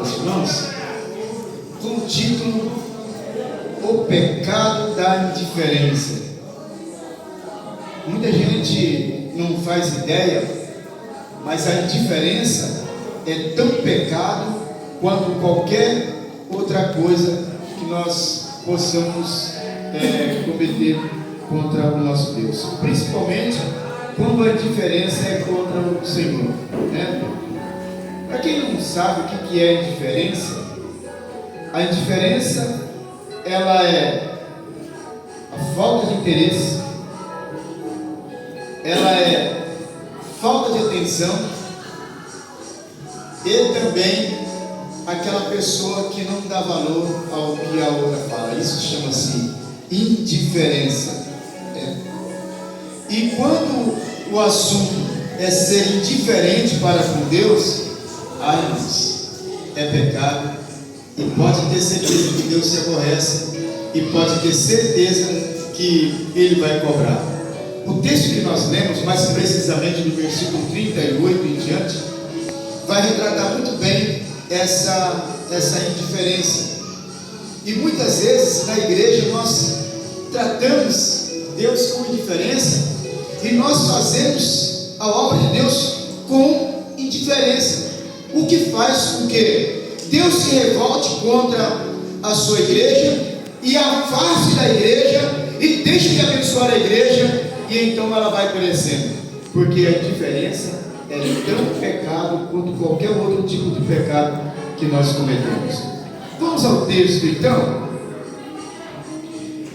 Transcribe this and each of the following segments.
aos irmãos com o título O Pecado da Indiferença. Muita gente não faz ideia, mas a indiferença é tão pecado quanto qualquer outra coisa que nós possamos cometer contra o nosso Deus, principalmente quando a indiferença é contra o Senhor, né? Para quem não sabe o que é indiferença, a indiferença ela é a falta de interesse, ela é falta de atenção e também aquela pessoa que não dá valor ao que a outra fala. Isso chama-se indiferença. E quando o assunto é ser indiferente para com Deus, é pecado, e pode ter certeza que Deus se aborrece, e pode ter certeza que Ele vai cobrar. O texto que nós lemos, mais precisamente do versículo 38 em diante, vai retratar muito bem essa indiferença. E muitas vezes na igreja nós tratamos Deus com indiferença, e nós fazemos a obra de Deus com indiferença, o que faz com que Deus se revolte contra a sua igreja e afaste da igreja e deixe de abençoar a igreja, e então ela vai perecendo, porque a indiferença é tão pecado quanto qualquer outro tipo de pecado que nós cometemos. Vamos ao texto então.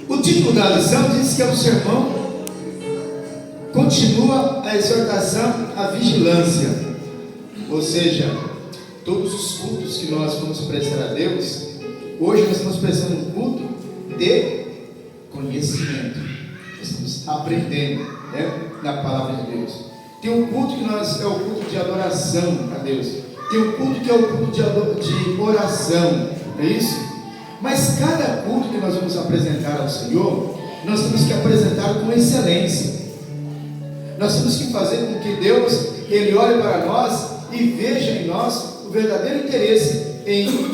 O título da lição diz que é o sermão continua a exortação à vigilância, ou seja, todos os cultos que nós vamos prestar a Deus, hoje nós estamos prestando um culto de conhecimento, nós estamos aprendendo, na palavra de Deus. Tem um culto que é o culto de adoração a Deus, tem um culto que é o culto de oração, é isso? Mas cada culto que nós vamos apresentar ao Senhor, nós temos que apresentar com excelência. Nós temos que fazer com que Deus, Ele olhe para nós e veja em nós o verdadeiro interesse em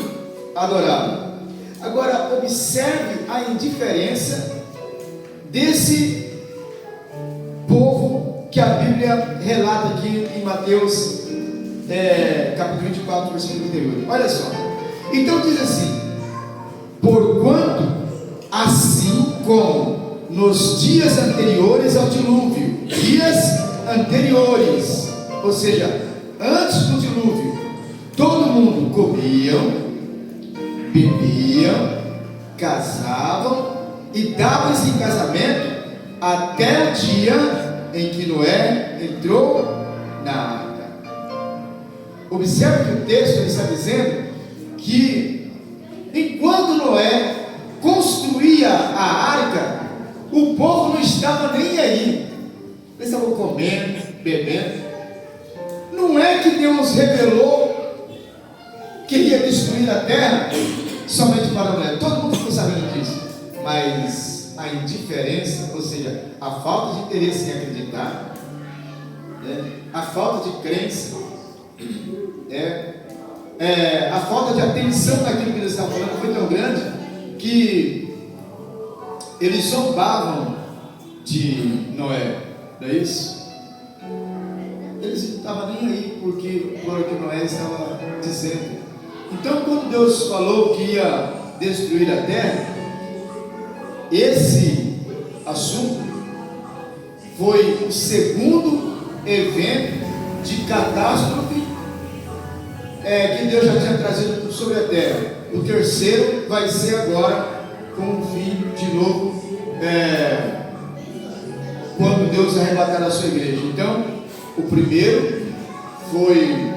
adorá-lo. Agora, observe a indiferença desse povo que a Bíblia relata aqui em Mateus capítulo 24, versículo 38. Olha só, então diz assim: porquanto assim como nos dias anteriores ao dilúvio, ou seja, antes do dilúvio, todo mundo comiam, bebiam, casavam e davam-se em casamento até o dia em que Noé entrou na arca. Observe que o texto está dizendo que enquanto Noé construía a arca, o povo não estava nem aí. Eles estavam comendo, bebendo. Não é que Deus revelou que ia destruir a terra somente para Noé. Todo mundo ficou sabendo disso. Mas a indiferença, ou seja, a falta de interesse em acreditar, a falta de crença, a falta de atenção naquilo que eles estavam falando foi tão grande que eles zombavam de Noé, não é isso? Eles não estavam nem aí porque o que Noé estava dizendo. Então, quando Deus falou que ia destruir a terra, esse assunto foi o segundo evento de catástrofe que Deus já tinha trazido sobre a terra. O terceiro vai ser agora, com o fim de novo, quando Deus arrebatar a sua igreja. Então, o primeiro foi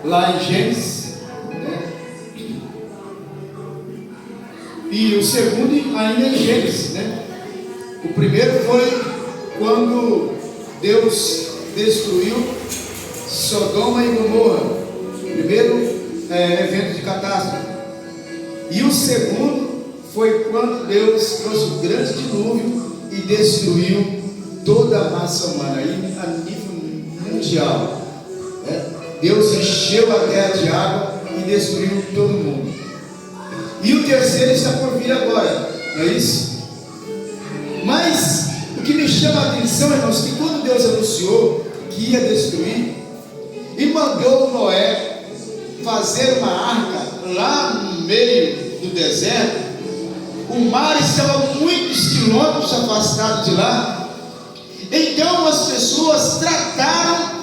lá em Gênesis, e o segundo ainda em Gênesis, O primeiro foi quando Deus destruiu Sodoma e Gomorra, primeiro evento de catástrofe. E o segundo foi quando Deus trouxe um grande dilúvio e destruiu toda a raça humana, aí a nível mundial. Deus encheu a terra de água e destruiu todo mundo. E o terceiro está por vir agora, não é isso? Mas o que me chama a atenção, irmãos, que quando Deus anunciou que ia destruir e mandou Noé fazer uma arca lá no meio do deserto, o mar estava muitos quilômetros afastado de lá. Então as pessoas trataram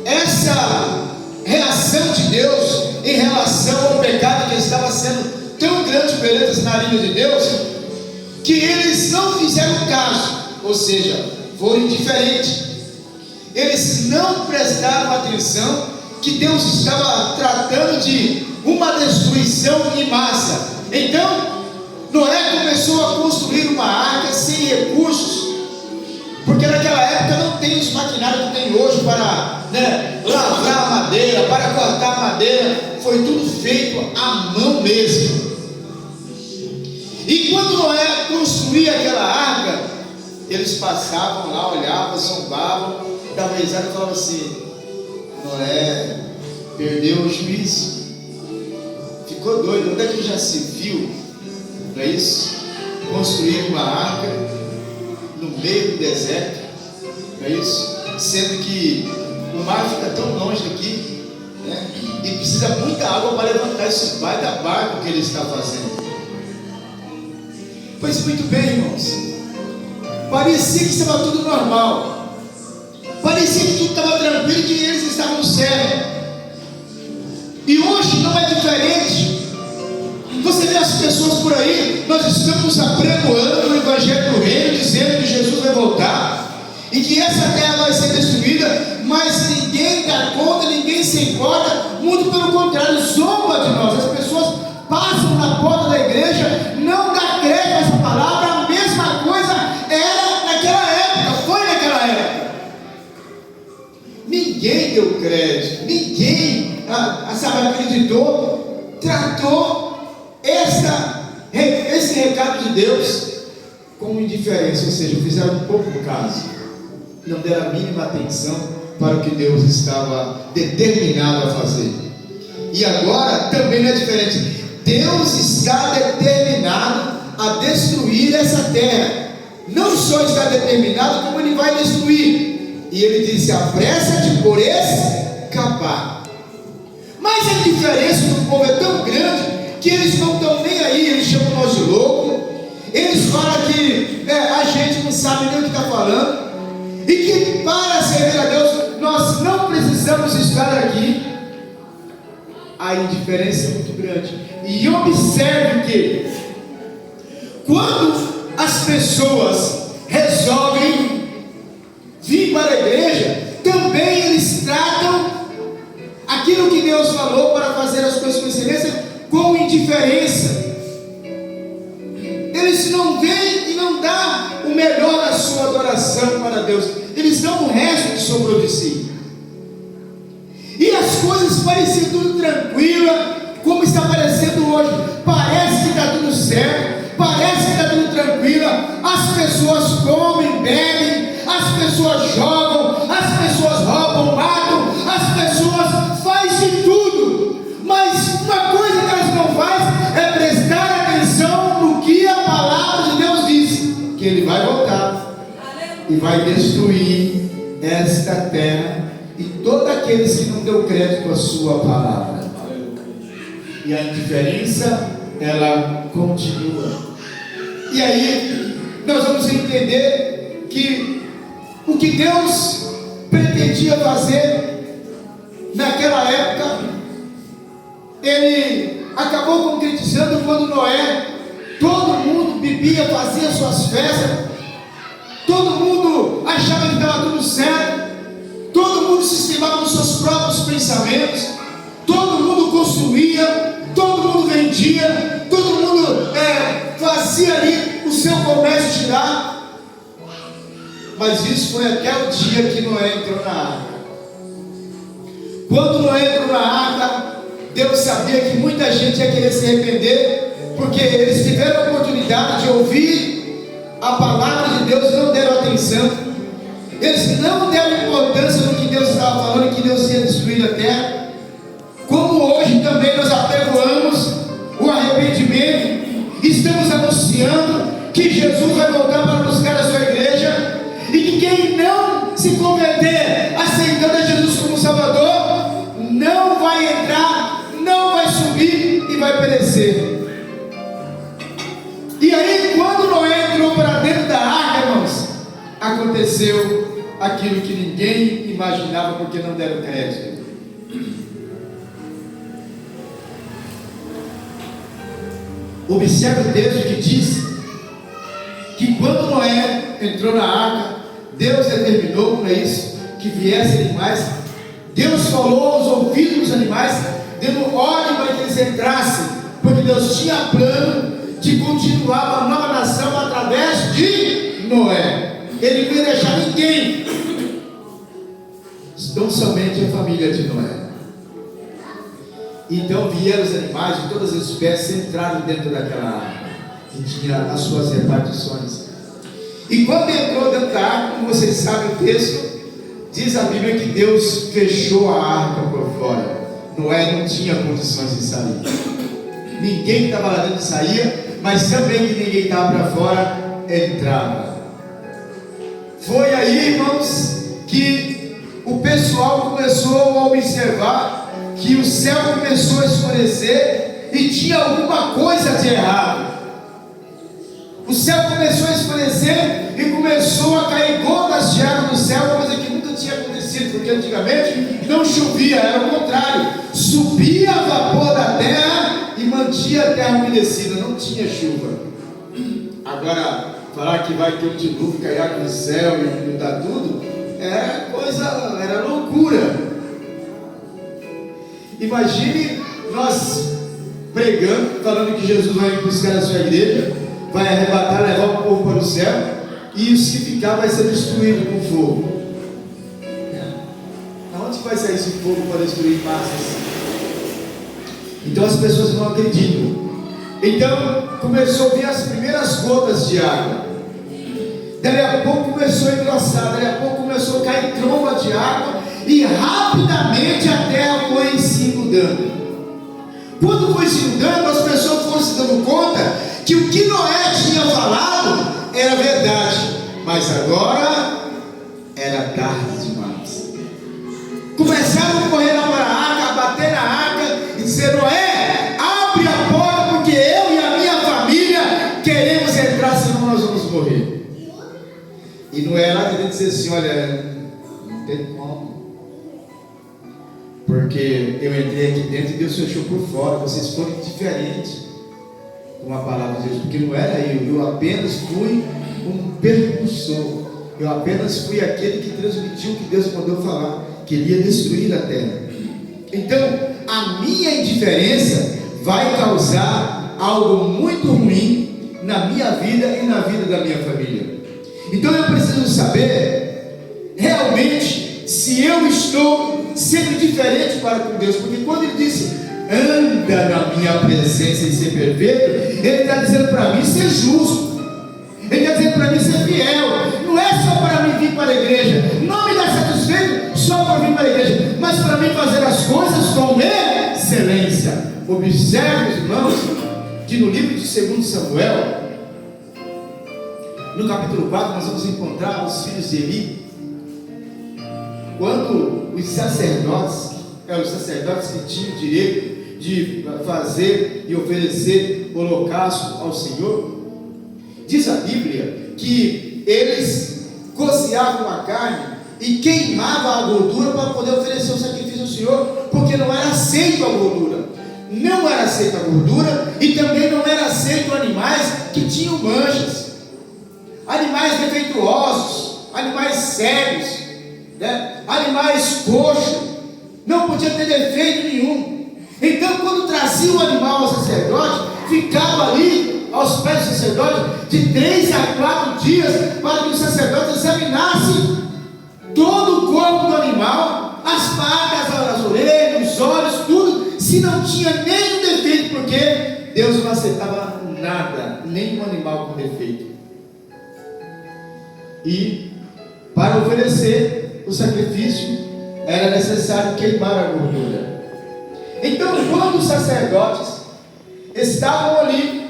essa reação de Deus em relação ao pecado que estava sendo tão grande perante as narinas de Deus, que eles não fizeram caso, ou seja, foram indiferentes. Eles não prestaram atenção que Deus estava tratando de uma destruição em massa. Então Noé começou a construir uma arca sem recursos, porque naquela época não tem os maquinários que tem hoje para lavrar a madeira, para cortar a madeira. Foi tudo feito à mão mesmo. E quando Noé construía aquela arca, eles passavam lá, olhavam, zombavam, davam risada e falavam assim: Noé perdeu o juízo, ficou doido. Onde é que já se viu, não é isso? Construir uma arca no meio do deserto, não é isso? Sendo que o mar fica tão longe daqui, né? E precisa muita água para levantar esse baita barco que ele está fazendo. Pois muito bem, irmãos, parecia que estava tudo normal, parecia que tudo estava tranquilo, que eles estavam certos. E hoje não é diferente. Você vê as pessoas por aí, nós estamos apregoando o Evangelho do Reino, dizendo que Jesus vai voltar e que essa terra vai ser destruída, mas ninguém dá conta, ninguém se importa, muito pelo contrário, zomba de nós. As pessoas passam na porta da igreja, não dá crédito a essa palavra. A mesma coisa era naquela época, foi naquela época. Ninguém deu crédito, ninguém acreditou, tratou esse recado de Deus com indiferença, ou seja, fizeram um pouco caso, não deram a mínima atenção para o que Deus estava determinado a fazer. E agora também não é diferente. Deus está determinado a destruir essa terra. Não só está determinado, como Ele vai destruir. E Ele disse: apressa-te por escapar. Mas a diferença do povo é tão grande que eles não estão nem aí. Eles chamam nós de louco. Eles falam que a gente não sabe nem o que está falando, e que para servir a Deus nós não precisamos estar aqui. A indiferença é muito grande. E observe que quando as pessoas resolvem vir para a igreja, também eles tratam aquilo que Deus falou para fazer as coisas com excelência com indiferença. Eles não vêm e não dão o melhor da sua adoração para Deus, eles dão o resto que sobrou de si. E as coisas pareciam tudo tranquila, como está parecendo hoje. Parece que está tudo certo, parece que está tudo tranquila. As pessoas comem, bebem, as pessoas jogam, as pessoas roubam, matam, as pessoas fazem de tudo. Mas uma coisa que elas não fazem é prestar atenção no que a palavra de Deus diz: que Ele vai voltar e vai destruir esta terra e todos aqueles que não deu crédito à sua palavra. E a indiferença, ela continua. E aí nós vamos entender que o que Deus pretendia fazer naquela época, Ele acabou concretizando quando Noé, todo mundo bebia, fazia suas festas, todo mundo achava que estava tudo certo, todo mundo se estimava nos seus próprios pensamentos, todo mundo construía, todo mundo vendia, todo mundo fazia ali o seu comércio girar. Mas isso foi até o dia que Noé entrou na arca. Quando Noé entrou na arca, Deus sabia que muita gente ia querer se arrepender, porque eles tiveram a oportunidade de ouvir a palavra de Deus e não deram atenção. Eles não deram importância no que Deus estava falando, que Deus ia destruir a terra. anunciando que Jesus vai voltar para buscar a sua igreja, e que quem não se converter, aceitando a Jesus como Salvador, não vai entrar, não vai subir e vai perecer. E aí, quando Noé entrou para dentro da arca, irmãos, aconteceu aquilo que ninguém imaginava, porque não deram crédito. Observe o texto que diz que quando Noé entrou na arca, Deus determinou, não é isso, que viessem animais. Deus falou aos ouvidos dos animais, dando ordem para que eles entrassem, porque Deus tinha plano de continuar uma nova nação através de Noé. Ele não ia deixar ninguém, não somente a família de Noé. Então vieram os animais de todas as espécies, entraram dentro daquela arca, que tinha as suas repartições. E quando entrou dentro da arca, como vocês sabem o texto, diz a Bíblia que Deus fechou a arca por fora. Noé não tinha condições de sair. Ninguém que estava lá dentro saía, mas também que ninguém que estava para fora entrava. Foi aí, irmãos, que o pessoal começou a observar que o céu começou a escurecer e tinha alguma coisa de errado. O céu começou a escurecer e começou a cair gotas de água do céu, coisa que nunca tinha acontecido, porque antigamente não chovia, era o contrário, subia vapor da terra e mantinha a terra umedecida, não tinha chuva. Agora, falar que vai ter um dilúvio, cair água do céu e mudar tudo, era loucura. Imagine nós pregando, falando que Jesus vai buscar a sua igreja, vai arrebatar, levar o povo para o céu, e os que ficar vai ser destruído com fogo. Aonde vai sair esse fogo para destruir massas? Então as pessoas não acreditam. Então começou a vir as primeiras gotas de água. Daí a pouco começou a engrossar, daí a pouco começou a cair tromba de água, e rapidamente a terra foi se inundando. Quando foi se inundando, as pessoas foram se dando conta que o que Noé tinha falado era verdade, mas agora era tarde demais. Começaram a correr lá para a arca, a bater na arca e dizer: Noé, abre a porta, porque eu e a minha família queremos entrar, senão nós vamos morrer. E Noé lá dentro disse assim: olha, não tem como, porque eu entrei aqui dentro e Deus fechou por fora, vocês foram diferentes com a palavra de Deus, porque não era eu apenas fui um percussor, eu apenas fui aquele que transmitiu o que Deus mandou falar, queria destruir a terra. Então a minha indiferença vai causar algo muito ruim na minha vida e na vida da minha família. Então eu preciso saber realmente se eu estou sendo diferente para com Deus, porque quando ele disse anda na minha presença e ser perfeito, ele está dizendo para mim ser justo, ele está dizendo para mim ser fiel. Não é só para mim vir para a igreja, não me dá satisfeito só para vir para a igreja, mas para mim fazer as coisas com excelência. Observe, irmãos, que no livro de 2 Samuel, no capítulo 4, nós vamos encontrar os filhos de Eli. Quando os sacerdotes que tinham o direito de fazer e oferecer holocausto ao Senhor, diz a Bíblia que eles cozinhavam a carne e queimavam a gordura para poder oferecer o sacrifício ao Senhor, porque não era aceito a gordura. Não era aceita a gordura e também não era aceito animais que tinham manchas, animais defeituosos, animais cegos, né? Animais coxos, não podia ter defeito nenhum. Então quando trazia o animal ao sacerdote, ficava ali aos pés do sacerdote de 3 a 4 dias, para que o sacerdote examinasse todo o corpo do animal, as patas, as orelhas, os olhos, tudo, se não tinha nenhum defeito, porque Deus não aceitava nada, nenhum animal com defeito. E para oferecer o sacrifício era necessário queimar a gordura. Então quando os sacerdotes estavam ali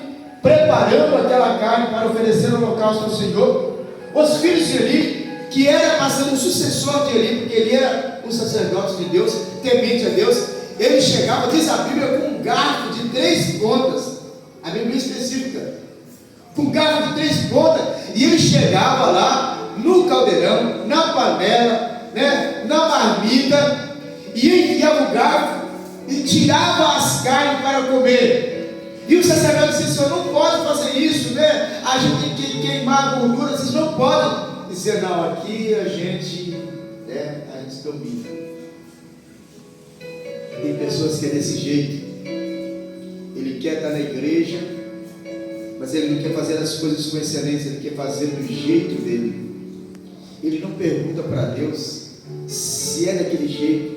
preparando aquela carne para oferecer o holocausto ao Senhor. Os filhos de Eli, que era para ser um sucessor de Eli, porque ele era um sacerdote de Deus, temente a Deus, ele chegava, diz a Bíblia, com um garfo de 3 pontas, a Bíblia específica, com um garfo de 3 pontas, e ele chegava lá no caldeirão, na panela, na marmita, e enfiava o garfo e tirava as carnes para comer. E o sacerdote disse: "Senhor, não pode fazer isso, a gente tem que queimar a gordura, vocês não podem." Dizer: "Não, aqui a gente domina." Tem pessoas que é desse jeito. Ele quer estar na igreja, mas ele não quer fazer as coisas com excelência, ele quer fazer do jeito dele. Ele não pergunta para Deus se é daquele jeito.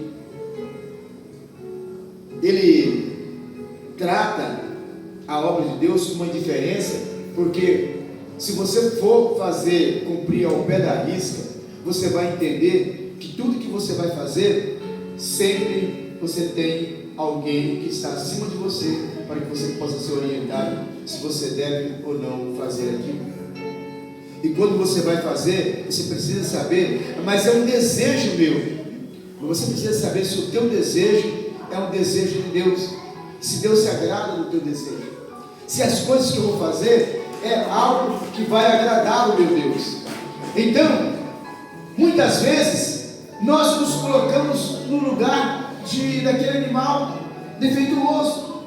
Ele trata a obra de Deus com uma indiferença, porque se você for fazer cumprir ao pé da risca, você vai entender que tudo que você vai fazer, sempre você tem alguém que está acima de você, para que você possa ser orientado se você deve ou não fazer aquilo. E quando você vai fazer, você precisa saber, mas é um desejo meu. Você precisa saber se o teu desejo é um desejo de Deus, se Deus se agrada do teu desejo, se as coisas que eu vou fazer é algo que vai agradar o meu Deus. Então, muitas vezes nós nos colocamos no lugar daquele animal defeituoso,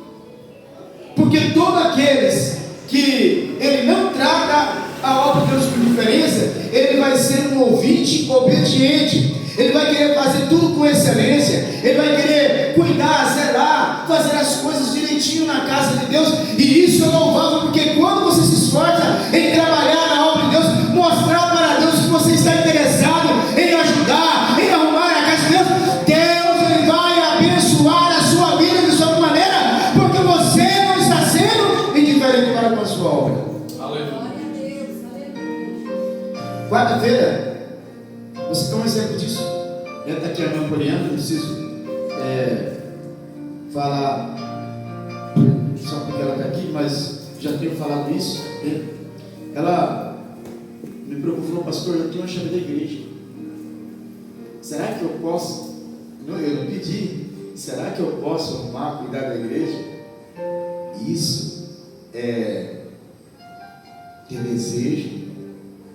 porque todos aqueles que ele não trata a obra de Deus com diferença, ele vai ser um ouvinte obediente, ele vai querer fazer tudo com excelência, ele vai querer cuidar, zelar, fazer as coisas direitinho na casa de Deus. E isso é louvável, porque quando você se esforça em trabalhar na obra de Deus, mostrar para Deus que você está interessado em ajudar, em arrumar a casa de Deus, Deus ele vai abençoar a sua vida de sua maneira, porque você não está sendo indiferente para com a sua obra. Aleluia. Quarta-feira, você tem um exemplo disso. Está aqui a irmã Poliana, não preciso falar só porque ela está aqui, mas já tenho falado isso. Ela me preocupou: "Pastor, eu tenho uma chave da igreja. Será que eu posso?" Eu não pedi. "Será que eu posso arrumar, cuidar da igreja?" Isso é ter desejo,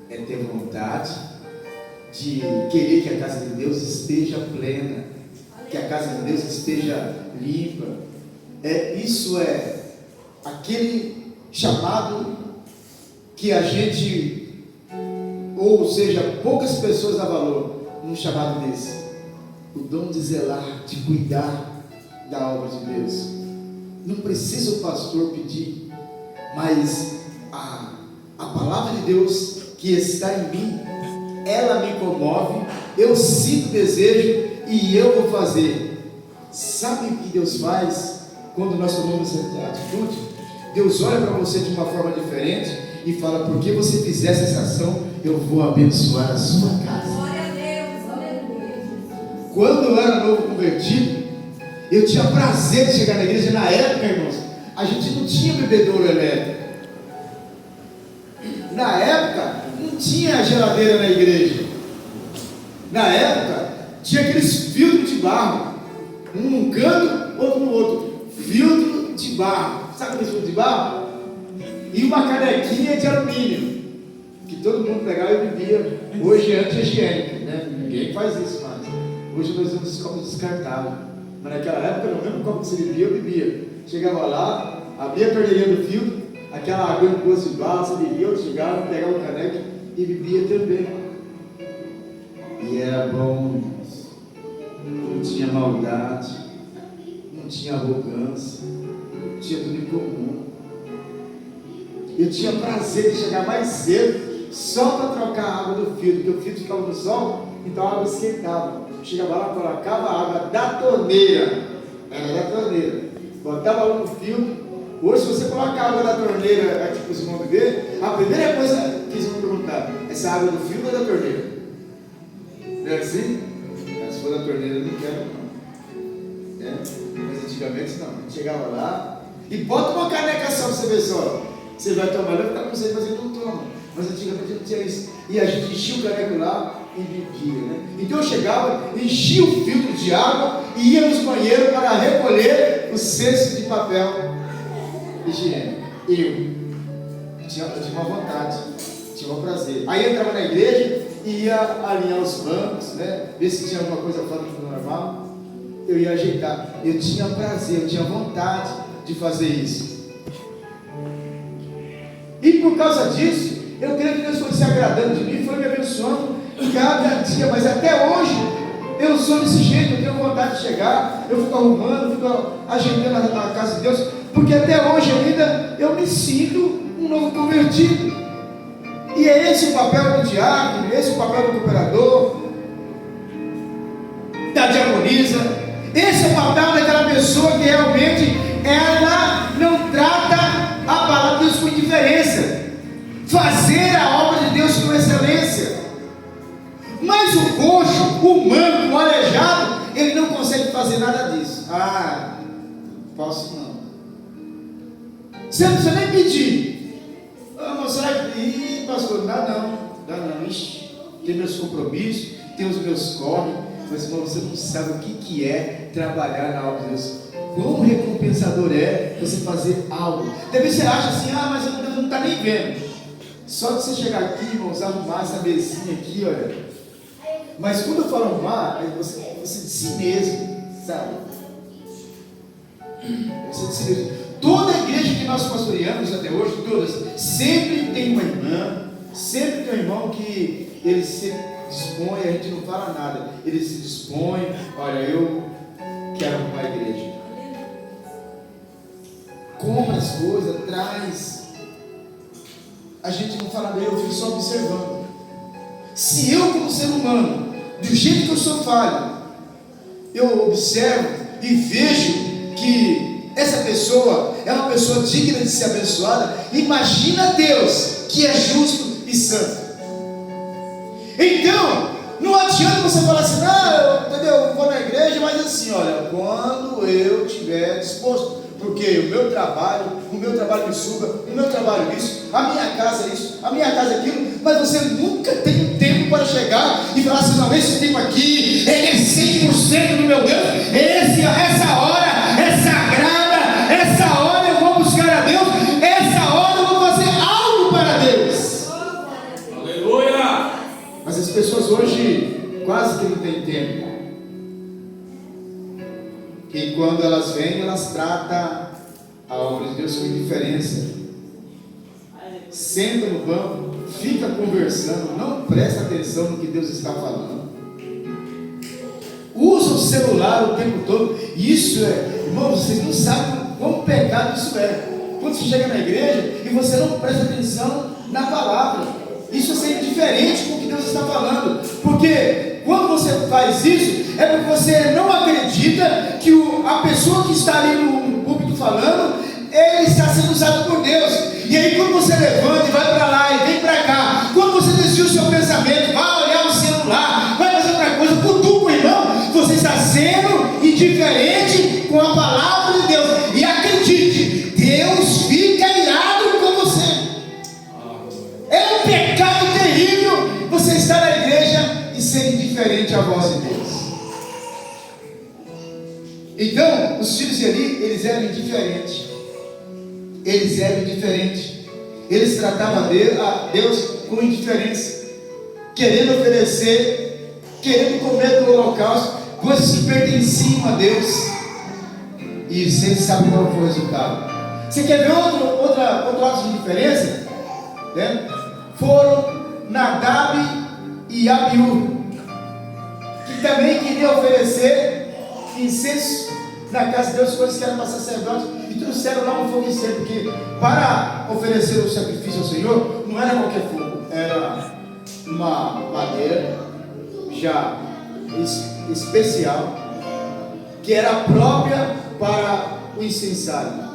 é ter vontade de querer que a casa de Deus esteja plena, que a casa de Deus esteja limpa. Isso é aquele chamado que a gente, ou seja, poucas pessoas dão valor num chamado desse. O dom de zelar, de cuidar da obra de Deus. Não precisa o pastor pedir, mas a palavra de Deus que está em mim, ela me comove, eu sinto desejo e eu vou fazer. Sabe o que Deus faz quando nós tomamos essa atitude? Deus olha para você de uma forma diferente e fala: "Porque você fizesse essa ação, eu vou abençoar a sua casa." Glória a Deus, aleluia. Quando eu era novo convertido, eu tinha prazer de chegar na igreja. Na época, irmãos, a gente não tinha bebedouro elétrico. Na época, não tinha geladeira na igreja. Na época, tinha aqueles filtros de barro, um num canto, outro no outro. Filtro de barro. Sabe aquele filtro de barro? E uma canequinha de alumínio, que todo mundo pegava e bebia. Hoje é anti-higiênico, Ninguém faz isso mais. Hoje nós usamos esses copos descartáveis. Mas naquela época, no mesmo copo que você bebia, eu bebia. Chegava lá, abria a torneirinha do filtro, aquela água em poço de barro, você bebia, eu chegava, pegava o caneco e bebia também. E era bom, não tinha maldade, não tinha arrogância, tinha tudo em comum. Eu tinha prazer de chegar mais cedo, só para trocar a água do filtro, porque o filtro ficava no sol, então a água esquentava. Chegava lá, colocava a água da torneira, era da torneira, botava lá no filtro. Hoje, se você coloca a água da torneira aqui para os irmãos beber, a primeira coisa que eles vão perguntar: essa água do filtro ou da torneira? Não é assim? Se for da torneira, eu não quero, não. Mas antigamente não. A gente chegava lá e bota uma caneca só para você ver só. Você vai tomar, vai ficar com sede, mas ele não toma. Mas antigamente não tinha isso. E a gente enchia o caneco lá e bebia, né? Então eu chegava, enchia o filtro de água e ia nos banheiros para recolher o cesto de papel higiênico. Eu tinha uma vontade, tinha um prazer. Aí eu entrava na igreja e ia alinhar os bancos, né? Ver se tinha alguma coisa fora do normal. Eu ia ajeitar. Eu tinha prazer, eu tinha vontade de fazer isso. E por causa disso, eu creio que Deus foi se agradando de mim, foi me abençoando cada dia, mas até hoje eu sou desse jeito, eu tenho vontade de chegar, eu fico arrumando, fico ajeitando a casa de Deus, porque até hoje ainda eu me sinto um novo convertido. E é esse o papel do diácono, esse o papel do cooperador, da diaconisa, esse é o papel daquela pessoa que realmente ela não trata a palavra de Deus com indiferença, fazer a obra de Deus com excelência. Mas o coxo, o manco, o aleijado, ele não consegue fazer nada disso. Ah, posso não. Você não precisa nem pedir. Ah, mas será que... Ih, pastor, dá não. Ixi, tem meus compromissos, tem os meus corres. Mas você não sabe o que é trabalhar na obra de Deus. Quão recompensador é você fazer algo. Talvez você acha assim, mas Deus não está nem vendo. Só de você chegar aqui, irmãos, arrumar essa mesinha aqui, olha. Mas quando eu falo arrumar, é você de si mesmo, sabe? Você de si mesmo. Toda a igreja que nós pastoreamos até hoje, todas, sempre tem uma irmã, sempre tem um irmão que ele se dispõe, a gente não fala nada, ele se dispõe, olha, eu quero arrumar a igreja. Compra as coisas, traz. A gente não fala bem, eu fico só observando. Se eu, como ser humano, do jeito que eu sou falho, eu observo e vejo que essa pessoa é uma pessoa digna de ser abençoada, imagina Deus, que é justo e santo. Então, não adianta você falar assim, entendeu, eu vou na igreja, mas assim, olha, quando eu estiver disposto, porque o meu trabalho me suga, o meu trabalho isso, a minha casa isso, a minha casa aquilo, mas você nunca tem um tempo para chegar e falar assim, não, esse tempo aqui, ele é 100% do meu Deus, essa hora é sagrada, essa hora eu vou buscar a Deus, essa hora eu vou fazer algo para Deus. Aleluia! Mas as pessoas hoje quase que não têm tempo. E quando elas vêm, elas tratam a obra de Deus com indiferença. Senta no banco, fica conversando, não presta atenção no que Deus está falando. Usa o celular o tempo todo. Isso irmãos, vocês não sabem quão pecado isso é. Quando você chega na igreja e você não presta atenção na palavra, isso é ser indiferente com o que Deus está falando. Porque quando você faz isso, é porque você não acredita que a pessoa que está ali no púlpito falando, ele está sendo usado por Deus. E aí quando você levanta e vai para lá e vem para cá, quando você desvia o seu pensamento, vai olhar o celular, vai fazer outra coisa, cutuca o irmão, você está sendo indiferente com a palavra de Deus. E acredite, Deus fica irado com você. É um pecado terrível você estar na igreja e ser indiferente à voz de Deus. Então, os filhos de Eli, eles eram indiferentes. Eles tratavam a Deus com indiferença, querendo oferecer, querendo comer do holocausto, coisas que pertenciam a Deus. E vocês sabem qual foi o resultado. Você quer ver outro ato de indiferença? Né? Foram Nadab e Abiú, que também queriam oferecer incenso na casa de Deus, coisas que eram para sacerdotes, e trouxeram lá um fogo incêndio, porque para oferecer o sacrifício ao Senhor, não era qualquer fogo, era uma madeira já especial, que era própria para o incensário.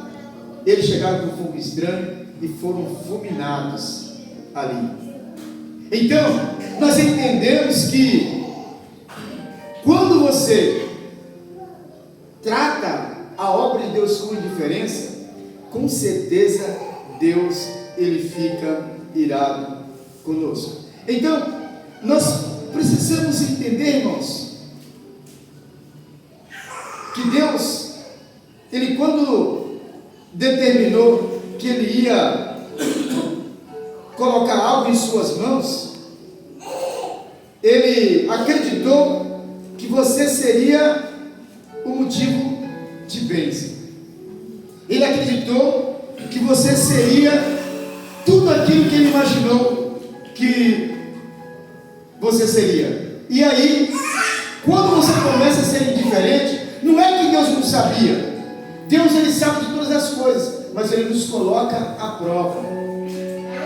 Eles chegaram com fogo estranho e foram fulminados ali. Então, nós entendemos que quando você trata a obra de Deus com indiferença, com certeza Deus, ele fica irado conosco. Então, nós precisamos entender, irmãos, que Deus, ele quando determinou que ele ia colocar algo em suas mãos, ele acreditou que você seria o motivo de bênção. Ele acreditou que você seria tudo aquilo que ele imaginou que você seria. E aí, quando você começa a ser indiferente, não é que Deus não sabia. Deus, ele sabe de todas as coisas, mas ele nos coloca à prova.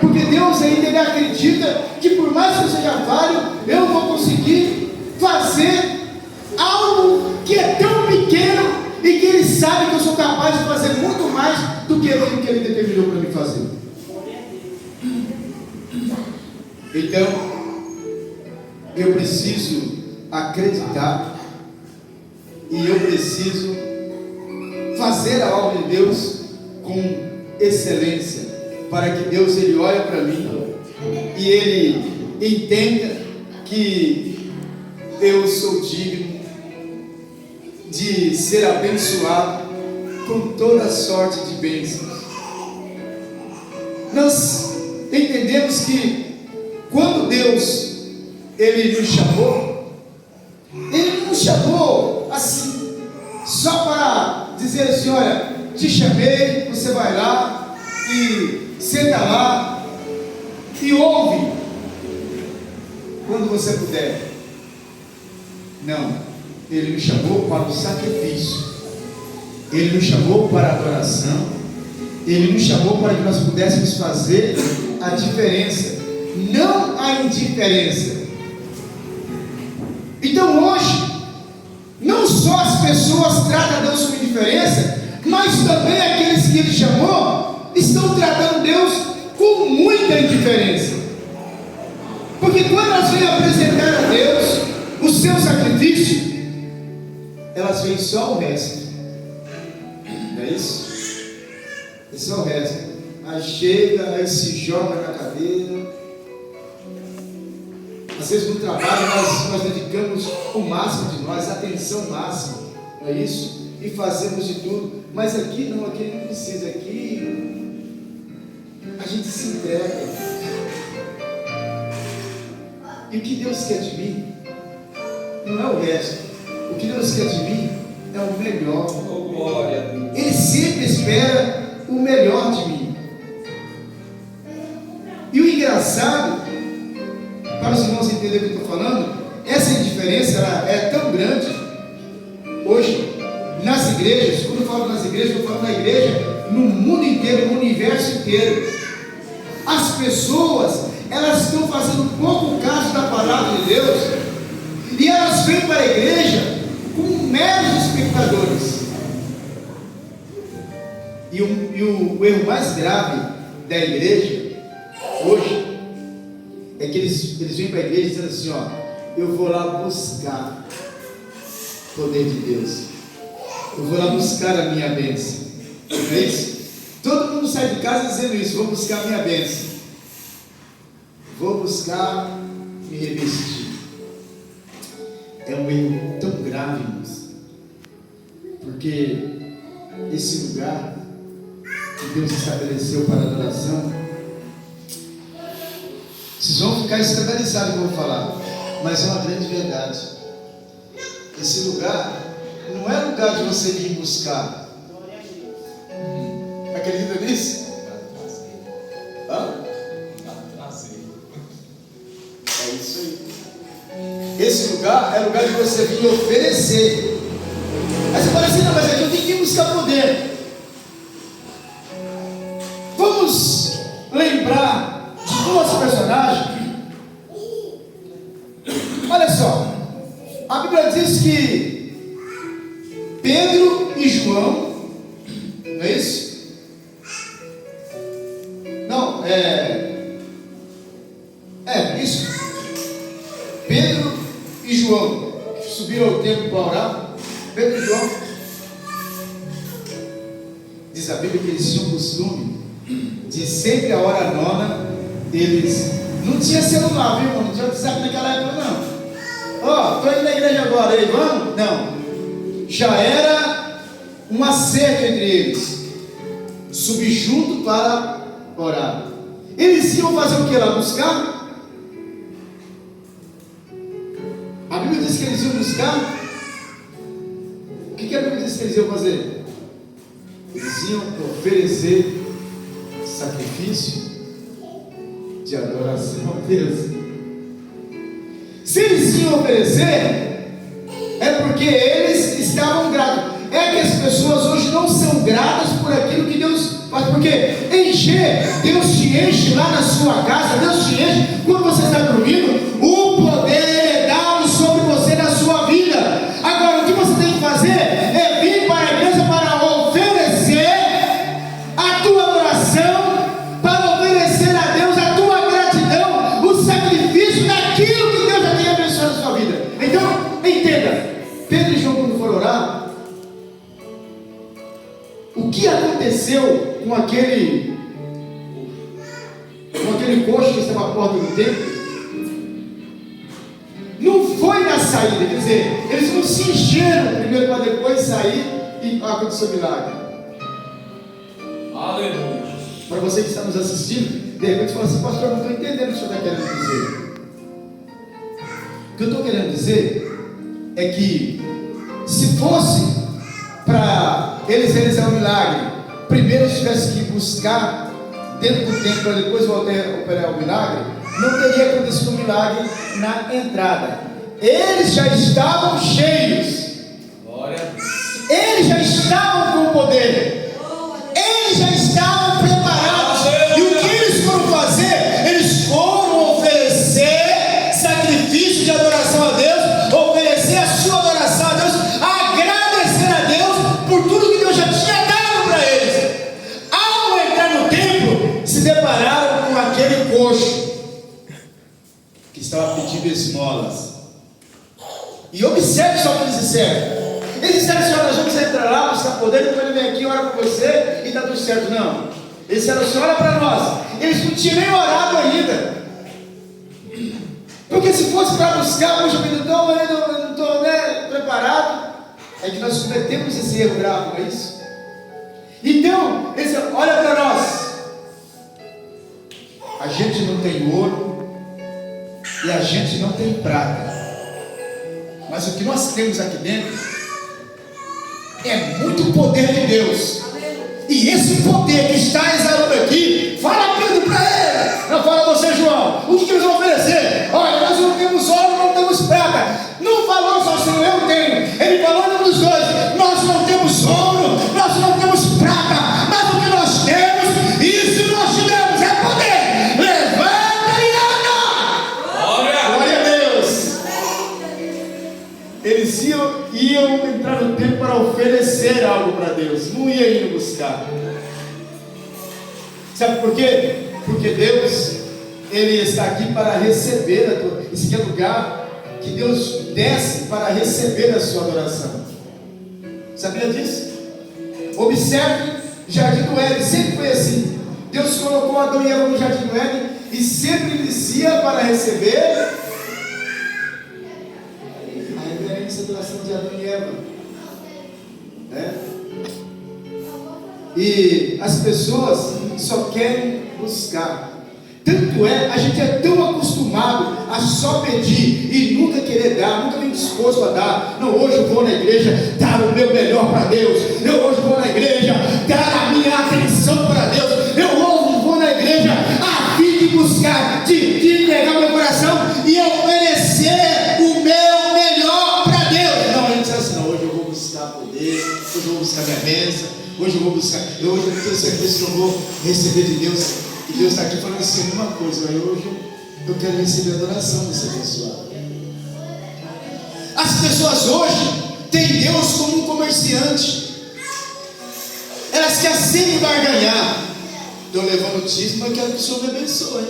Porque Deus ainda ele acredita que por mais que eu seja falho, eu vou conseguir fazer algo que é tão pequeno e que ele sabe que eu sou capaz de fazer muito mais do que aquilo que ele determinou para mim fazer. Então, eu preciso acreditar e eu preciso fazer a obra de Deus com excelência, para que Deus ele olhe para mim e ele entenda que eu sou digno de ser abençoado com toda sorte de bênçãos. Nós entendemos que quando Deus ele nos chamou, ele não nos chamou assim só para dizer assim: olha, te chamei, você vai lá e senta lá e ouve quando você puder. Não, ele nos chamou para o sacrifício, ele nos chamou para a adoração, ele nos chamou para que nós pudéssemos fazer a diferença, não a indiferença. Então hoje, não só as pessoas tratam Deus com indiferença, mas também aqueles que ele chamou estão tratando Deus com muita indiferença. Porque quando elas vêm apresentar a Deus o seu sacrifício, elas veem só o resto. Não é isso? É só o resto. Aí chega, aí se joga na cadeira. Às vezes no trabalho nós dedicamos o máximo de nós, a atenção máxima, não é isso? E fazemos de tudo. Mas aqui não precisa. Aqui a gente se entrega. E o que Deus quer de mim não é o resto. O que Deus quer de mim é o melhor. Oh, glória a Deus. Ele sempre espera o melhor de mim. E o engraçado, para os irmãos entenderem o que eu estou falando, essa indiferença ela é tão grande hoje nas igrejas. Quando eu falo nas igrejas, eu falo na igreja no mundo inteiro, no universo inteiro. As pessoas, elas estão fazendo pouco caso da palavra de Deus e elas vêm para a igreja como meros espectadores. E o erro mais grave da igreja hoje é que eles vêm para a igreja dizendo assim: ó, eu vou lá buscar o poder de Deus, eu vou lá buscar a minha bênção. Não é isso? Todo mundo sai de casa dizendo isso: vou buscar a minha bênção, vou buscar me revestir. É um erro tão grave, irmãos, porque esse lugar que Deus estabeleceu para a adoração, vocês vão ficar escandalizados com o que eu vou falar, mas é uma grande verdade. Esse lugar não é lugar de você vir buscar. Acredita nisso? Hã? É isso aí. Esse lugar é lugar de você vir oferecer. Aí você fala assim: não, mas aqui eu tenho que ir buscar poder. Vamos lembrar de duas personagens. Olha só, a Bíblia diz que Pedro e João, não é isso? Não, isso. Pedro e João subiram ao templo para orar. Pedro e João, diz a Bíblia que eles tinham o costume de sempre a hora nona, eles não tinha celular, viu, irmão? Não tinha WhatsApp naquela época, não. Ó, estou indo na igreja agora, aí, vamos? Não. Já era um acerto entre eles. Subir junto para orar. Eles iam fazer o que lá? Buscar? A Bíblia diz que eles iam buscar. O que a Bíblia diz que eles iam fazer? Eles iam oferecer sacrifício de adoração a Deus. Se eles iam oferecer, é porque eles estavam gratos. É que as pessoas hoje não são gratas por aquilo que Deus faz, porque Deus te enche lá na sua casa, Deus te enche quando você está dormindo, o poder é dado sobre você na sua vida. Agora, o que você tem que fazer é vir para a igreja para oferecer a tua adoração, para oferecer a Deus a tua gratidão, o sacrifício daquilo que Deus já tem abençoado na sua vida. Então, entenda, Pedro e João, quando foram orar, o que aconteceu com aquele coxo que estava à porta do templo? Não foi na saída, quer dizer, eles não se encheram primeiro para depois sair e aconteceu o milagre. Aleluia. Para você que está nos assistindo, de repente fala assim: pastor, eu não estou entendendo o que o senhor está querendo dizer. O que eu estou querendo dizer é que, se fosse para eles realizar um milagre, primeiro eles tivessem que buscar dentro do templo para depois operar o milagre, não teria acontecido um milagre na entrada. Eles já estavam cheios, Glória. eles já estavam com poder, eles já estavam preparados. E o que eles foram fazer? Eles foram oferecer sacrifício de adoração a Deus, oferecer a sua adoração a Deus, agradecer a Deus por tudo que Deus já tinha dado para eles. Ao entrar no templo, se depararam com aquele coxo que estava pedindo esmolas. E observe só o que eles disseram. Eles disseram assim: olha, nós vamos entrar lá, buscar poder, depois ele vem aqui, ora por você e está tudo certo. Não. Eles disseram assim: olha para nós. Eles não tinham nem orado ainda. Porque se fosse para buscar, puxa vida, eu não estou preparado. É que nós cometemos esse erro grave, não é isso? Então, eles disseram: olha para nós. A gente não tem ouro e a gente não tem prata. Mas o que nós temos aqui dentro é muito poder de Deus. E esse poder que está exalando aqui, fala Pedro para ele. Não fala você, João. O que eles vão oferecer? Olha, nós não temos ouro, não temos prata. Não falou só assim, eu tenho. Ele falou em nome dos dois. Nós não temos ouro, nós não temos prata. Mas o que nós temos, isso nós te damos, é poder. Levanta e anda. Glória a Deus. Eles iam entrar no templo para oferecer algo para Deus, não iam ir buscar. Sabe por quê? Porque Deus, Ele está aqui para receber a tua. Esse aqui é lugar que Deus desce para receber a sua adoração. Sabia disso? Observe o Jardim do Éden, sempre foi assim. Deus colocou Adão e Eva no Jardim do Éden e sempre inicia para receber a reverência da adoração de Adão e Eva. E as pessoas só querem buscar. Tanto é, a gente é tão acostumado a só pedir e nunca querer dar, nunca vem disposto a dar. Não, hoje eu vou na igreja dar o meu melhor para Deus. Eu hoje vou na igreja dar a minha atenção para Deus. Eu hoje vou na igreja a fim de buscar, de entregar o meu coração e oferecer o meu melhor para Deus. Não, a gente diz assim: não, hoje eu vou buscar poder, hoje eu vou buscar minha bênção, hoje eu vou buscar, hoje eu tenho certeza que eu vou receber de Deus. E Deus está aqui falando assim: uma coisa, hoje eu quero receber a adoração desse abençoado. As pessoas hoje têm Deus como um comerciante. Elas querem sempre barganhar. Estou levando o dízimo, eu quero que o Senhor me abençoe.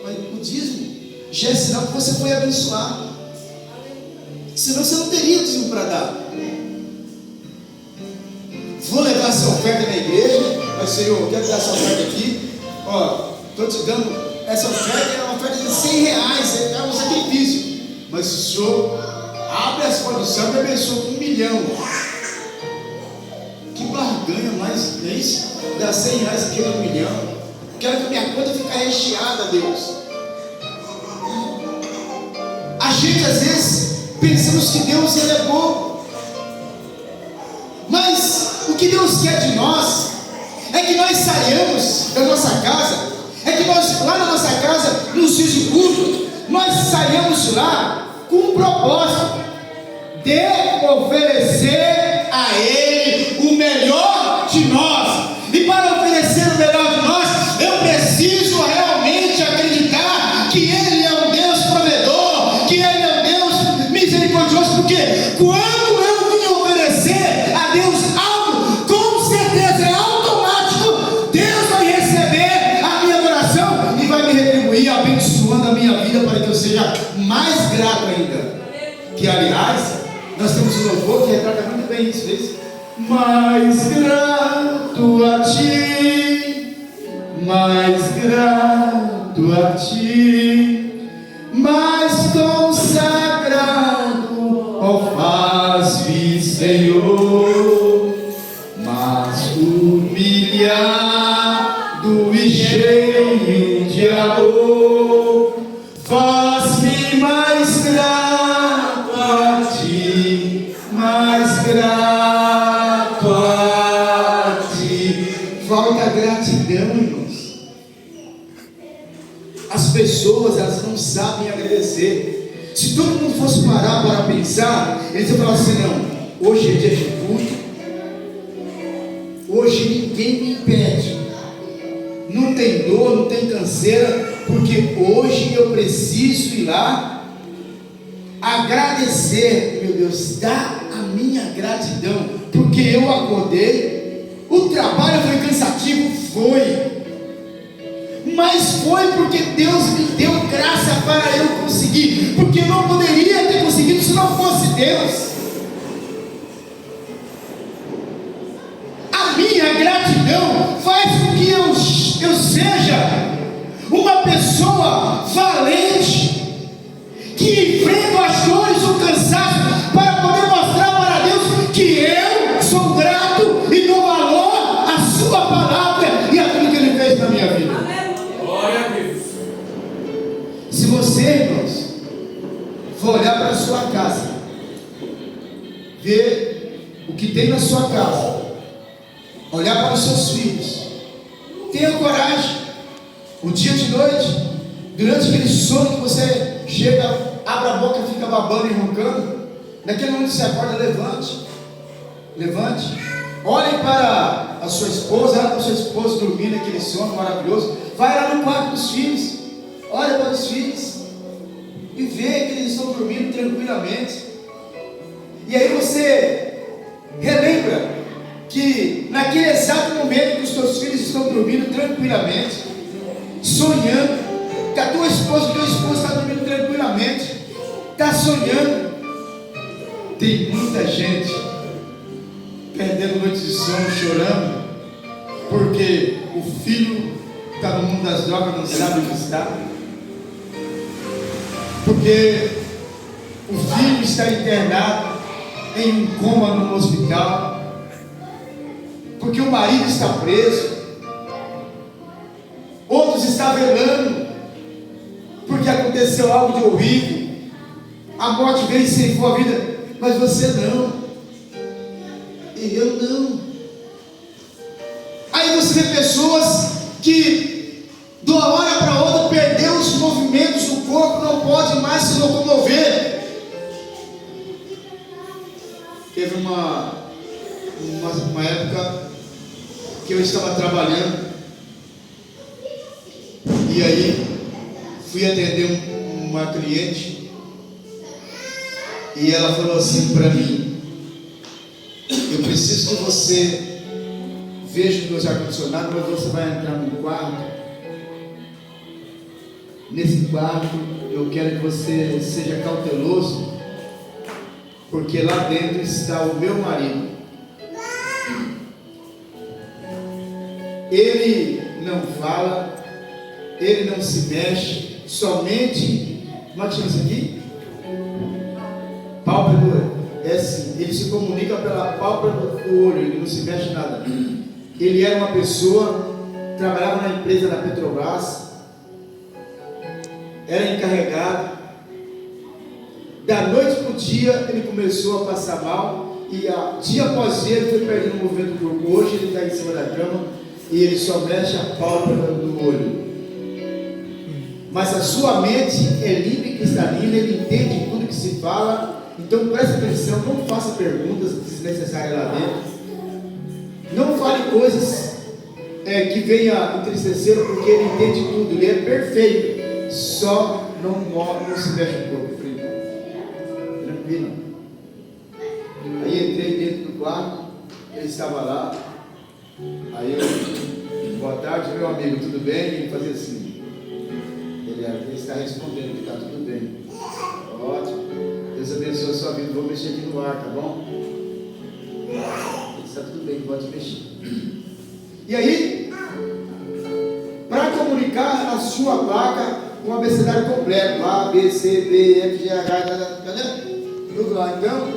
Mas o dízimo já é sinal que você foi abençoado. Senão você não teria dízimo para dar. Vou levar essa oferta na igreja, mas Senhor, eu quero dar essa oferta aqui, ó, estou te dando, essa oferta é uma oferta de R$100, é um sacrifício, mas o Senhor abre as portas do céu e abençoa com 1 milhão, que barganha mais, não é isso? Dá R$100 aqui, 1 milhão, quero que a minha conta fique recheada, Deus. A gente às vezes pensamos que Deus ele é bom, mas o que Deus quer de nós é que nós saiamos da nossa casa, é que nós lá na nossa casa, nos dias de culto, nós saiamos lá com um propósito de oferecer a Ele o melhor de nós. E para oferecer o melhor de nós, eu preciso realmente acreditar que Ele é um Deus provedor, que Ele é um Deus misericordioso, porque quando eu vim oferecer a Deus algo, com certeza é automático, Deus vai receber a minha adoração e vai me retribuir abençoando a minha vida para que eu seja mais grato ainda. Que aliás, nós temos um louvor que retrata muito bem isso. Mais grato a ti, mais grato a ti, mais consagrado, ó faz-me, Senhor, mais humilhado e cheio de amor, faz-me mais grato a ti, mais grato a ti. Falta gratidão, irmãos. As pessoas, elas não sabem agradecer. Se todo mundo fosse parar para pensar, eles iam falar assim: não, hoje é dia de culto, hoje ninguém me impede, não tem dor, não tem canseira, porque hoje eu preciso ir lá agradecer, meu Deus, dá a minha gratidão, porque eu acordei, o trabalho foi cansativo, mas foi porque Deus me deu graça para eu conseguir, porque eu não poderia ter conseguido se não fosse Deus. A minha gratidão faz com que eu seja uma pessoa valente, que enfrenta as dores, o cansaço, para poder mostrar para Deus que eu sou grato e dou valor à sua palavra e a tudo que Ele fez na minha vida. Glória a Deus. Se você, irmãos, for olhar para a sua casa, ver o que tem na sua casa, olhar para os seus filhos, tenha coragem, o dia de noite, durante aquele sono que você chega, abre a boca e fica babando e roncando, naquele momento que você acorda, levante, olhe para a sua esposa, olhe para a sua esposa dormindo naquele sono maravilhoso, vai lá no quarto dos filhos, olha para os filhos e vê que eles estão dormindo tranquilamente, e aí você relembra que naquele exato momento que os teus filhos estão dormindo tranquilamente, sonhando, que a tua esposa, o teu esposo está dormindo tranquilamente, está sonhando. Tem muita gente perdendo noite de sono, chorando, porque o filho está no mundo das drogas, não sabe onde está, porque o filho está internado em um coma no hospital, porque o marido está preso, outros estão velando, porque aconteceu algo de horrível, a morte veio e ceifou a vida, mas você não, e eu não. Aí você vê pessoas que de uma hora para outra perdeu os movimentos do corpo, não pode mais se locomover. Teve uma época que eu estava trabalhando, e aí fui atender uma cliente, e ela falou assim para mim: eu preciso que você veja os meus ar-condicionados, mas você vai entrar num quarto. Nesse quarto eu quero que você seja cauteloso, porque lá dentro está o meu marido. ele não fala, ele não se mexe, somente, como é que chama isso aqui? Pálpebra. É assim, ele se comunica pela pálpebra do olho, ele não se mexe nada. Ele era uma pessoa, trabalhava na empresa da Petrobras, era encarregado. Da noite para o dia ele começou a passar mal, e dia após dia ele foi perdendo o movimento do corpo. Hoje ele está em cima da cama e ele só mexe a pálpebra do olho. Mas a sua mente é livre e cristalina, ele entende tudo que se fala. Então preste atenção, não faça perguntas desnecessárias lá dentro. Não fale coisas que venha entristecer, porque ele entende tudo, ele é perfeito. Só não se mexe um pouco. Tranquilo. Aí entrei dentro do quarto, ele estava lá. Aí eu, boa tarde meu amigo, tudo bem? Ele fazia assim. Ele está respondendo que está tudo bem. Ótimo. Deus abençoe a sua vida. Vou mexer aqui no ar, tá bom? Está tudo bem, pode mexer. E aí, para comunicar a sua placa com o abecedário completo, A, B, C, D, F, G, H, cadê? Tudo lá. Então,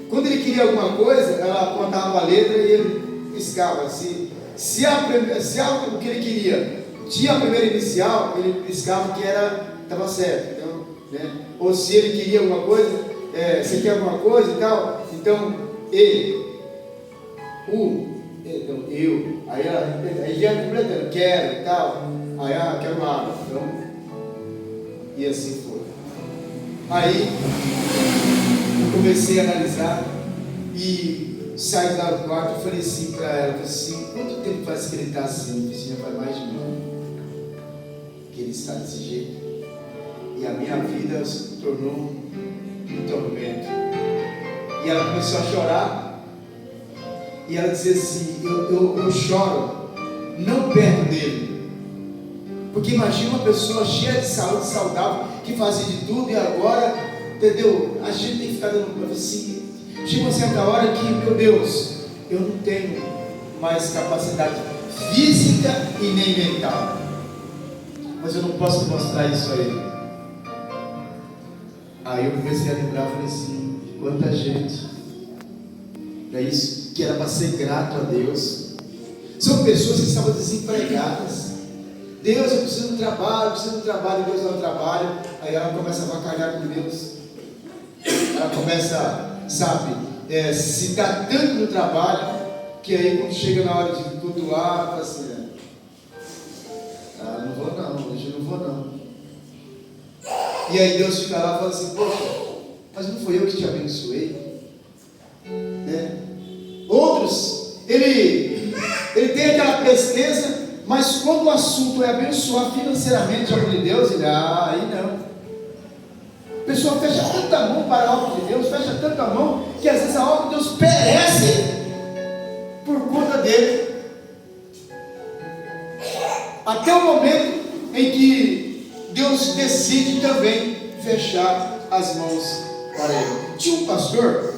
quando ele queria alguma coisa, ela apontava a letra e ele piscava. Se o que ele queria tinha a primeira inicial, ele piscava que estava certo. Então, né? Ou se ele queria alguma coisa, você quer alguma coisa e tal, então ele, então eu, aí já completando, quero e tal, aí quero água, então, e assim foi. Aí eu comecei a analisar e saí lá do quarto e falei assim para ela, falei assim, quanto tempo faz que ele está assim? Já faz mais de um ano que ele está desse jeito, e a minha vida se tornou um tormento. E ela começou a chorar, e ela dizia assim, eu choro não perto dele, porque imagina uma pessoa cheia de saúde, saudável, que fazia de tudo, e agora, entendeu, a gente tem que ficar dando assim, chega uma certa hora que, meu Deus, eu não tenho mais capacidade física e nem mental, mas eu não posso mostrar isso a ele. Aí eu comecei a lembrar, falei assim, quanta gente, é isso, que era para ser grato a Deus. São pessoas que estavam desempregadas. Deus, eu preciso de um trabalho, Deus dá um trabalho. Aí ela começa a avacalhar com Deus. Ela começa, se dá tanto no trabalho, que aí quando chega na hora de cultuar, fala assim, não vou não, hoje eu não vou não. E aí Deus fica lá e fala assim, poxa, mas não foi eu que te abençoei, né? Outros, ele tem aquela presteza, mas quando o assunto é abençoar financeiramente a obra de Deus, ele, aí não. A pessoa fecha tanta mão para a obra de Deus, fecha tanta mão, que às vezes a obra de Deus perece por conta dele. Até o momento em que Deus decide também fechar as mãos para ele. Tinha um pastor,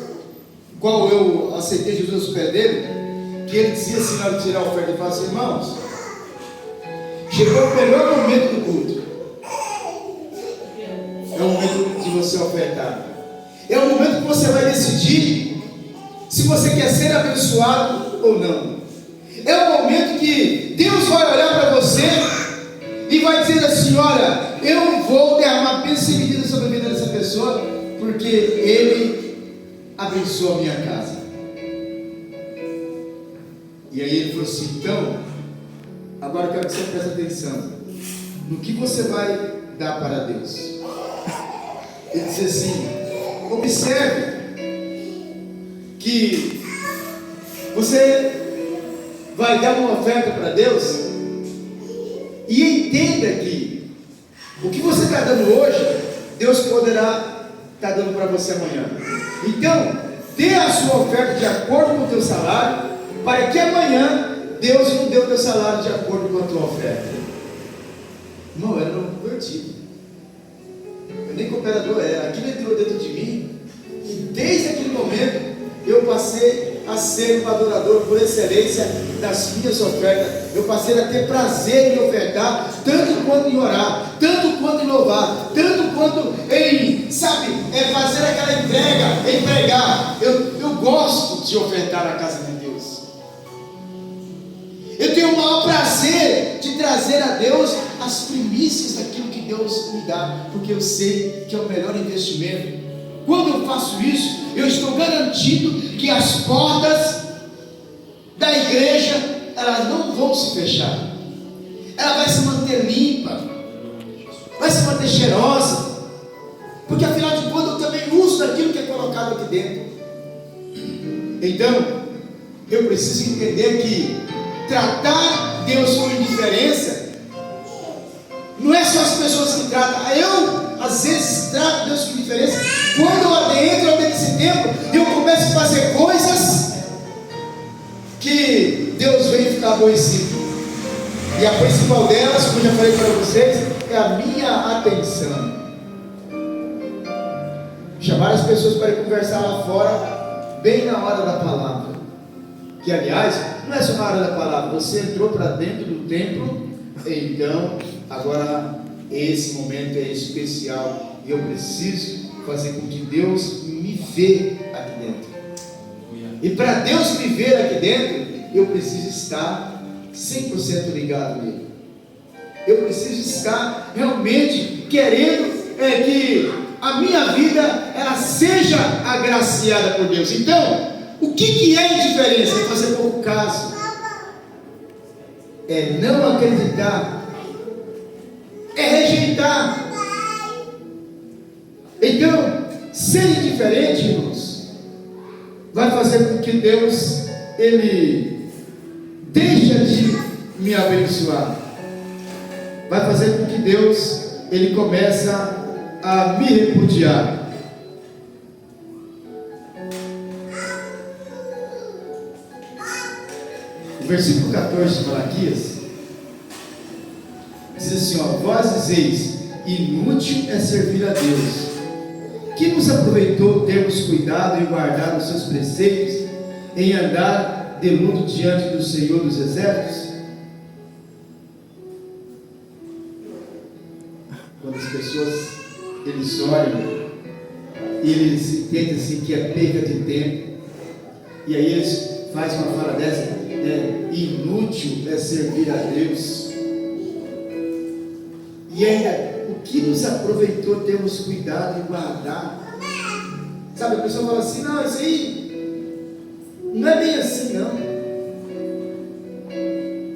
qual eu aceitei Jesus aos pés dele, que ele dizia assim na hora de tirar a oferta, ele falava assim, irmãos, chegou o melhor momento do culto. É o momento de você ofertar. É o momento que você vai decidir se você quer ser abençoado ou não. É o momento que Deus vai olhar para você e vai dizer assim, olha, eu vou derramar bênção e medida sobre a vida dessa pessoa, porque ele abençoa a minha casa. E aí ele falou assim, então, agora eu quero que você preste atenção no que você vai dar para Deus. Ele disse assim, observe que você vai dar uma oferta para Deus e entenda que o que você está dando hoje, Deus poderá estar dando para você amanhã. Então, dê a sua oferta de acordo com o teu salário, para que amanhã Deus não dê o teu salário de acordo com a tua oferta. Irmão, eu era um convertido. Eu nem cooperador era. Aquilo entrou dentro de mim. E desde aquele momento, eu passei a ser um adorador por excelência das minhas ofertas. Eu passei a ter prazer em ofertar, tanto quanto em orar, tanto quanto em louvar, tanto quanto em, sabe, fazer aquela entrega, em pregar. Eu gosto de ofertar na casa de Deus. Eu tenho o maior prazer de trazer a Deus as primícias daquilo que Deus me dá, porque eu sei que é o melhor investimento. Quando eu faço isso, eu estou garantindo que as portas da igreja, elas não vão se fechar. Ela vai se manter limpa, vai se manter cheirosa, porque afinal de contas eu também uso daquilo que é colocado aqui dentro. Então, eu preciso entender que tratar Deus com indiferença não é só as pessoas que tratam. Eu às vezes trato Deus com indiferença. Quando eu adentro desse tempo, eu começo a fazer coisas que Deus vem ficar aborrecido. E a principal delas, como eu já falei para vocês, é a minha atenção. Chamar as pessoas para ir conversar lá fora, bem na hora da palavra. Que aliás, não é só na hora da palavra. Você entrou para dentro do templo, então agora esse momento é especial e eu preciso fazer com que Deus me vê aqui dentro. E para Deus me ver aqui dentro, eu preciso estar 100% ligado nele. Eu preciso estar realmente querendo que a minha vida ela seja agraciada por Deus. Então, o que é indiferença? É fazer pouco caso, é não acreditar, é rejeitar. Então, ser indiferente, irmãos, vai fazer com que Deus ele deixe de me abençoar, vai fazer com que Deus ele começa a me repudiar. O versículo 14 de Malaquias diz assim, ó: vós dizeis, inútil é servir a Deus. Que nos aproveitou termos cuidado em guardar os seus preceitos, em andar de luto diante do Senhor dos Exércitos? Quando as pessoas eles olham e eles entendem assim que é perda de tempo, e aí eles fazem uma fala dessa, inútil é servir a Deus. E ainda, o que nos aproveitou termos cuidado em guardar? Sabe, a pessoa fala assim, não, isso aí não é bem assim não.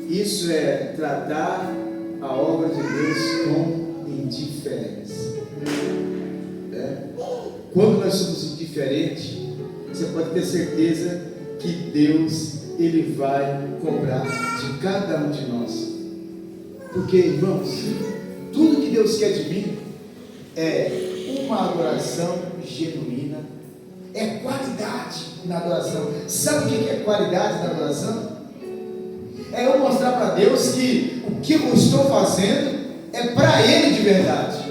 Isso é tratar a obra de Deus com indiferença. Quando nós somos indiferentes, você pode ter certeza que Deus ele vai cobrar de cada um de nós. Porque, irmãos, tudo que Deus quer de mim é uma adoração genuína, é qualidade na adoração. Sabe o que é qualidade na adoração? É eu mostrar para Deus que o que eu estou fazendo é para Ele de verdade.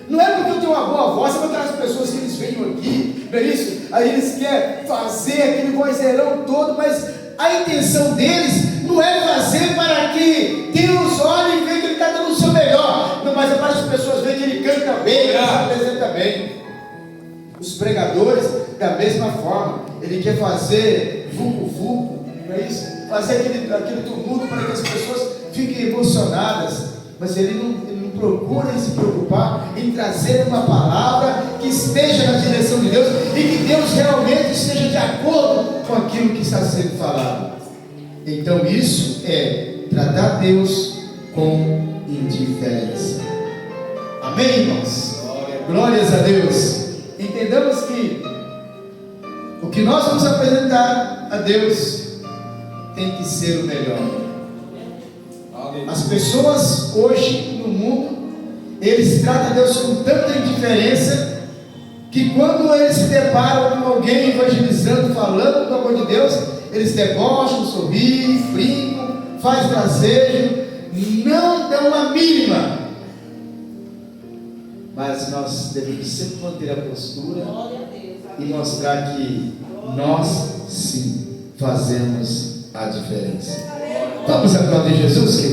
Não é porque eu tenho uma boa voz, sabe aquelas pessoas que eles vêm aqui, não é isso? Aí eles querem fazer aquele vozeirão todo, mas a intenção deles não é fazer para que Deus olhe e veja que ele está dando o seu melhor. Não, mas é para as pessoas verem que ele canta bem, que ele se apresenta bem. Os pregadores, da mesma forma, ele quer fazer vulgo, não é isso? Fazer aquele tumulto para que as pessoas fiquem emocionadas, mas ele não procura se preocupar em trazer uma palavra que esteja na direção de Deus e que Deus realmente esteja de acordo com aquilo que está sendo falado. Então isso é tratar Deus com indiferença. Amém, irmãos? Glórias a Deus. Entendamos que o que nós vamos apresentar a Deus tem que ser o melhor. As pessoas hoje no mundo, eles tratam Deus com tanta indiferença, que quando eles se deparam com alguém evangelizando, falando do amor de Deus, eles debocham, sorriem, brincam, fazem gracejo, não dão a mínima. Mas nós devemos sempre manter a postura e mostrar que nós sim fazemos a diferença. Vamos aplaudir Jesus, querido?